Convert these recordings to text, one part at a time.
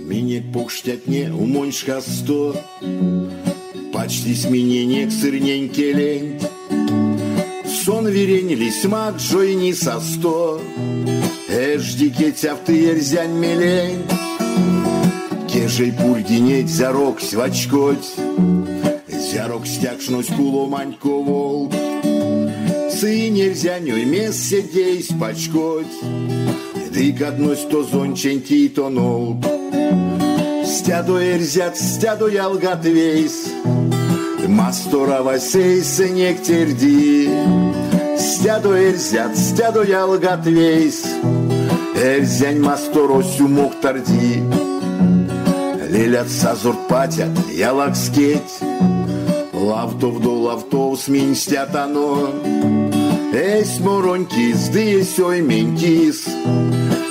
Minėk paukštetnė umonška sto, почти сменение сырнень келень. Сон верень лисьма джойни со сто, эжди кетяв ты ерзянь мелень. Кежей пургинеть зарок свачкоть, зярок стякшнуть куломанько волк. Сы нельзя нёй мес сидеть пачкоть, дык одной то зонченьки то нолк. Стядо ерзят, стядо ялгат вейс, Мастора васей сынек терди. Стядо ерзят, стядо ялгат вейс, Эрзянь масторосю мок тарди. Лелят сазурт патят, ялак скеть, Лавтов до лавтов сминстят оно. Эсь моронькис, дысь ой менькис,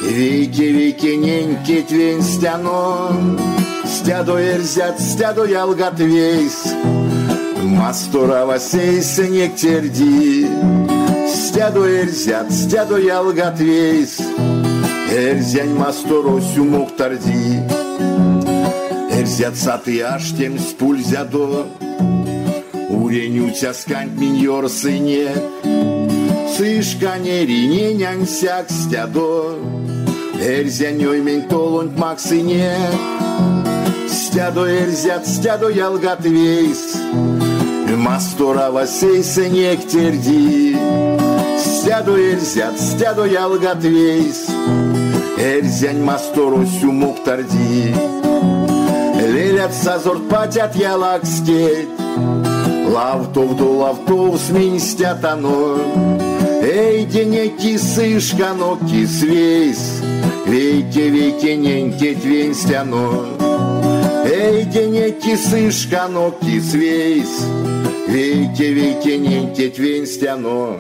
Веки неньки твенстяно. Стядо ерзят, стядо ялгат вейс, Мастора васей сынек терди. Стядо ерзят, стядо ялгат вейс, Эрзянь масторосю мок тарди. Эрзят саты аштем спульзядо, Уреню тяскань миньор сыне. Сышкане ринень сяк стядо, Эрзянёй мень толонь мак сыне. Стядо ерзят, стядо ялгат вейс, Мастора васей сынек терди. Стядо ерзят, стядо ялгат вейс, Эрзянь масторосю мок тарди. Лелят сазорт патят ялак скеть, Лавтов до лавтов сминстят оно. Эй, денеки сышкано кис вейс, Веки неньки твенстяно. Эй, денеки сышкано кис вейс, Веки неньки твенстяно.